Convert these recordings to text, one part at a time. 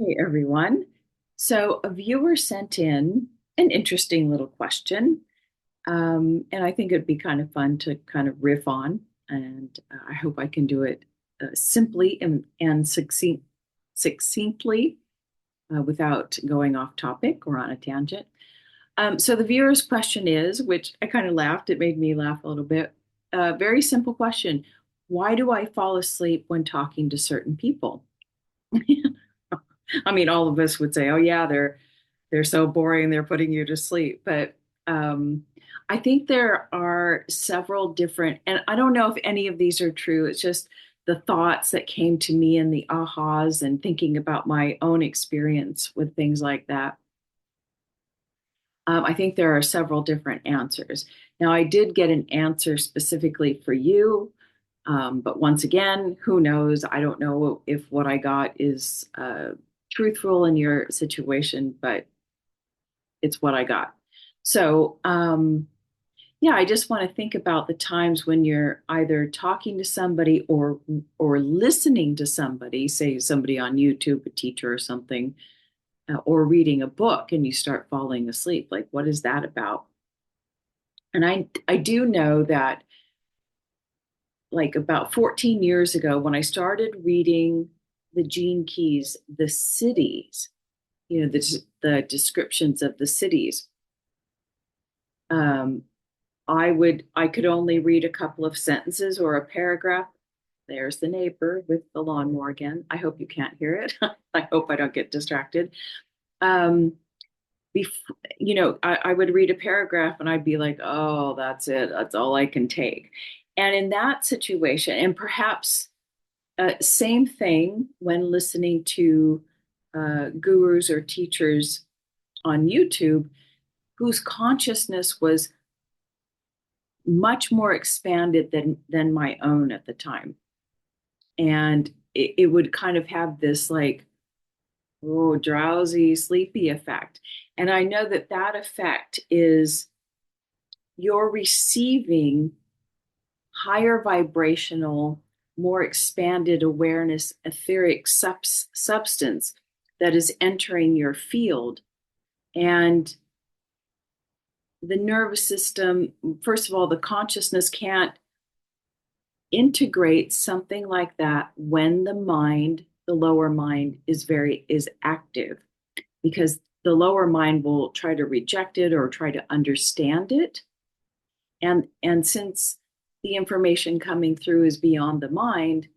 Hey everyone. So a viewer sent in an interesting little question, and I think it'd be kind of fun to kind of riff on, and I hope I can do it simply and succinctly without going off topic or on a tangent. So the viewer's question is, which I kind of laughed, it made me laugh a little bit. Very simple question. Why do I fall asleep when talking to certain people? I mean, all of us would say, "Oh yeah, they're so boring, they're putting you to sleep." But I think there are several different, and I don't know if any of these are true. It's just the thoughts that came to me and the ahas and thinking about my own experience with things like that. I think there are several different answers. Now, I did get an answer specifically for you, but once again, who knows? I don't know if what I got is truthful in your situation, but it's what I got. So, yeah, I just want to think about the times when you're either talking to somebody or listening to somebody, say somebody on YouTube, a teacher or something, or reading a book, and you start falling asleep. Like, what is that about? And I do know that like about 14 years ago, when I started reading the Gene Keys, the cities, the descriptions of the cities, um, I could only read a couple of sentences or a paragraph. There's the neighbor with the lawnmower again. I hope you can't hear it. I hope I don't get distracted. Um, I would read a paragraph and I'd be like, oh, that's it. That's all I can take. And in that situation, and perhaps same thing when listening to gurus or teachers on YouTube whose consciousness was much more expanded than my own at the time. And it would kind of have this like, oh, drowsy, sleepy effect. And I know that that effect is you're receiving higher vibrational, more expanded awareness, etheric substance that is entering your field. And the nervous system, first of all, the consciousness can't integrate something like that when the mind, the lower mind, is active, because the lower mind will try to reject it or try to understand it. And since the information coming through is beyond the mind,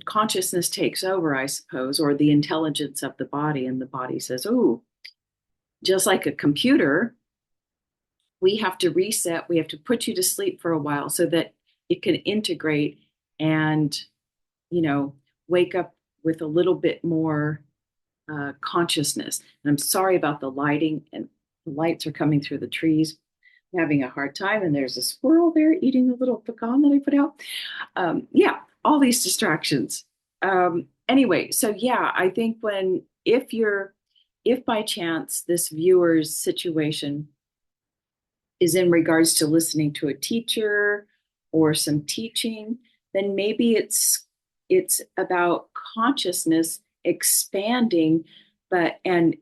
consciousness takes over, I suppose, or the intelligence of the body, and the body says, oh, just like a computer, we have to reset, we have to put you to sleep for a while so that it can integrate and, you know, wake up with a little bit more consciousness. And I'm sorry about the lighting, and the lights are coming through the trees. I'm having a hard time, and there's a squirrel there eating a little pecan that I put out. Yeah, all these distractions. Anyway, so yeah, I think if by chance this viewer's situation is in regards to listening to a teacher or some teaching, then maybe it's about consciousness expanding, but and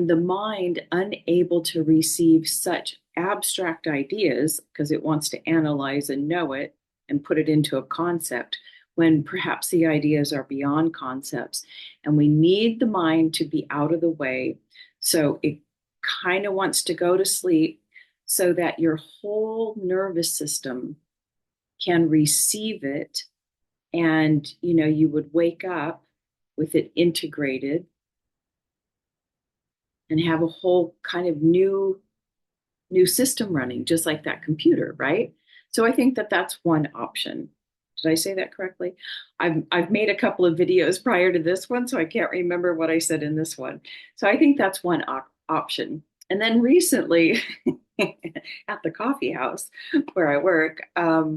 the mind unable to receive such abstract ideas because it wants to analyze and know it and put it into a concept when perhaps the ideas are beyond concepts, and we need the mind to be out of the way so it kind of wants to go to sleep so that your whole nervous system can receive it, and you would wake up with it integrated and have a whole kind of new system running, just like that computer, right? So I think that that's one option. Did I say that correctly? I've made a couple of videos prior to this one, so I can't remember what I said in this one. So I think that's one option. And then recently, at the coffee house where I work, I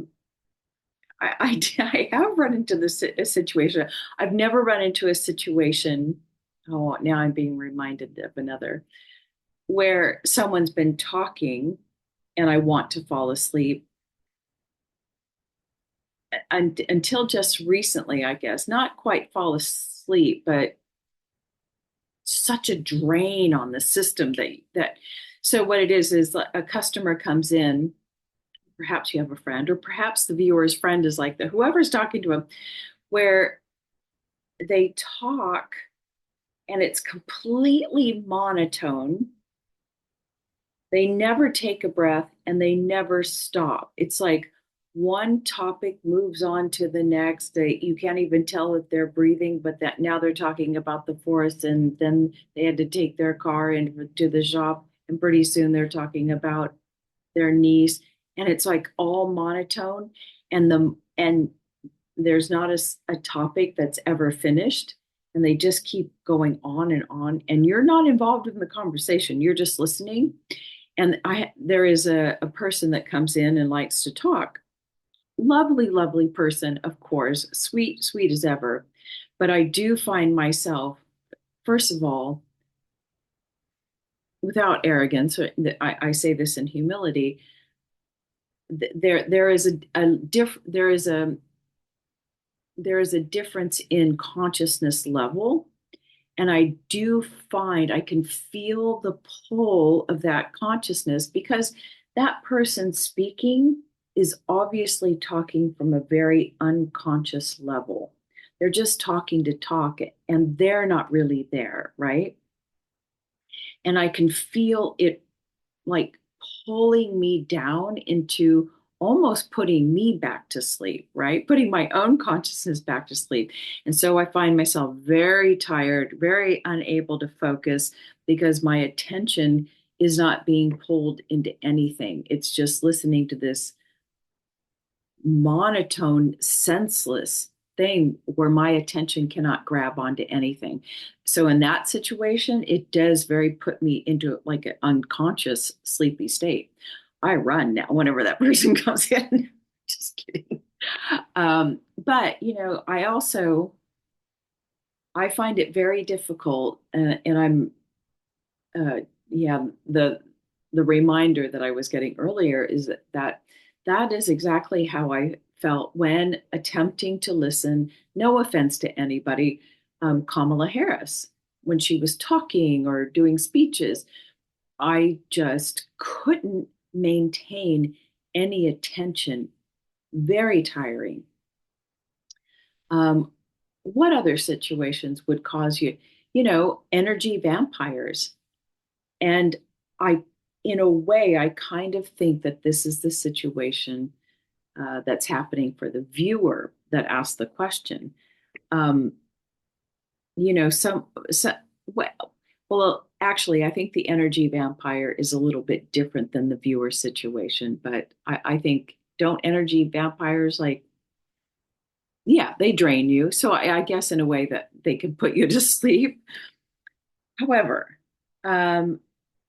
have run into this situation. I've never run into a situation. Oh, now I'm being reminded of another where someone's been talking and I want to fall asleep. until just recently, I guess, not quite fall asleep, but such a drain on the system that so what it is like a customer comes in, perhaps you have a friend, or perhaps the viewer's friend is like the whoever's talking to him, where they talk and it's completely monotone. They never take a breath and they never stop. It's like one topic moves on to the next. You can't even tell if they're breathing, but that now they're talking about the forest, and then they had to take their car into the shop, and pretty soon they're talking about their niece, and it's like all monotone, and there's not a topic that's ever finished, and they just keep going on, and you're not involved in the conversation. You're just listening. And there is a person that comes in and likes to talk. Lovely, lovely person, of course, sweet, sweet as ever. But I do find myself, first of all, without arrogance, I say this in humility. There is there is a difference in consciousness level. And I do find I can feel the pull of that consciousness because that person speaking is obviously talking from a very unconscious level. They're just talking to talk and they're not really there, right? And I can feel it like pulling me down into almost putting me back to sleep, right? Putting my own consciousness back to sleep. And so I find myself very tired, very unable to focus because my attention is not being pulled into anything. It's just listening to this monotone, senseless thing where my attention cannot grab onto anything. So in that situation, it does very put me into like an unconscious sleepy state. I run now whenever that person comes in. Just kidding. But I also I find it very difficult, and I'm yeah, the reminder that I was getting earlier is that is exactly how I felt when attempting to listen. No offense to anybody, Kamala Harris, when she was talking or doing speeches, I just couldn't maintain any attention. Very tiring. Um, what other situations would cause you, energy vampires? And I, in a way, I kind of think that this is the situation that's happening for the viewer that asked the question. Um, some well, actually, I think the energy vampire is a little bit different than the viewer situation, but I think don't energy vampires like, yeah, they drain you. So I guess in a way that they can put you to sleep. However, um,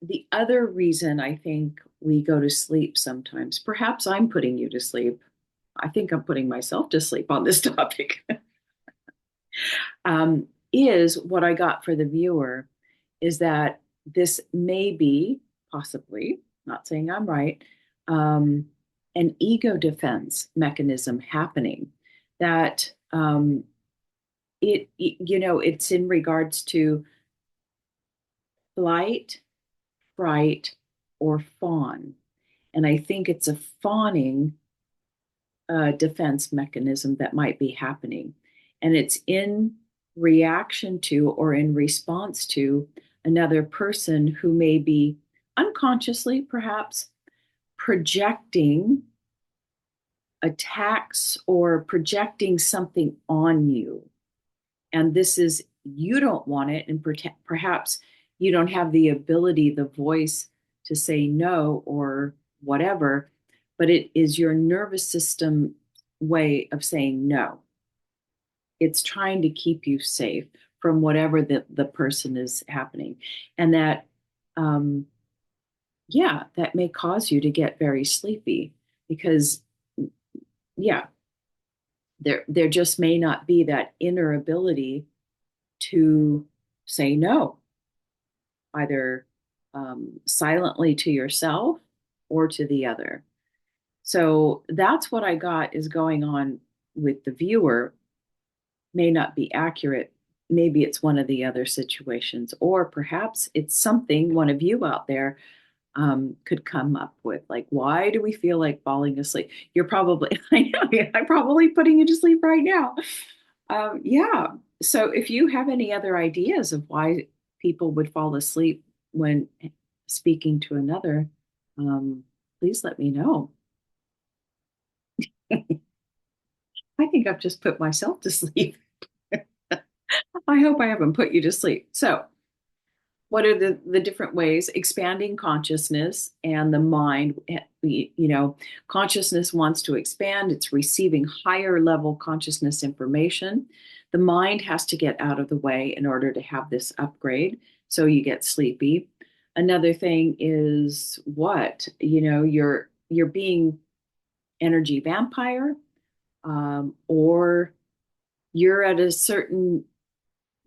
the other reason I think we go to sleep sometimes, perhaps I'm putting you to sleep. I think I'm putting myself to sleep on this topic, is what I got for the viewer is that this may be possibly, not saying I'm right, um, an ego defense mechanism happening that it's in regards to flight, fright, or fawn. And I think it's a fawning defense mechanism that might be happening. And it's in reaction to or in response to another person who may be unconsciously, perhaps, projecting attacks or projecting something on you. And this is, you don't want it. And perhaps you don't have the ability, the voice to say no or whatever, but it is your nervous system way of saying no. It's trying to keep you safe from whatever the person is happening. And that, yeah, that may cause you to get very sleepy because, yeah, there just may not be that inner ability to say no, either silently to yourself or to the other. So that's what I got is going on with the viewer may not be accurate. Maybe it's one of the other situations, or perhaps it's something one of you out there could come up with. Like, why do we feel like falling asleep? You're probably, I know, yeah, I'm probably putting you to sleep right now. Yeah. So if you have any other ideas of why people would fall asleep when speaking to another, um, please let me know. I think I've just put myself to sleep. I hope I haven't put you to sleep. So, what are the different ways? Expanding consciousness and the mind, consciousness wants to expand. It's receiving higher level consciousness information. The mind has to get out of the way in order to have this upgrade. So you get sleepy. Another thing is what? You're being energy vampire, or you're at a certain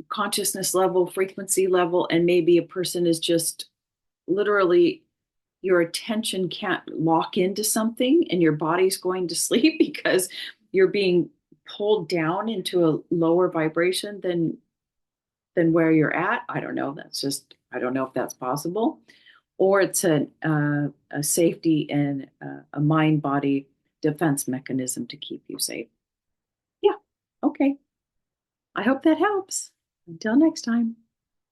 consciousness level, frequency level, and maybe a person is just literally your attention can't lock into something and your body's going to sleep because you're being pulled down into a lower vibration than where you're at. I don't know. That's just I don't know if that's possible, or it's a safety and a mind body defense mechanism to keep you safe. Yeah. Okay. I hope that helps. Until next time.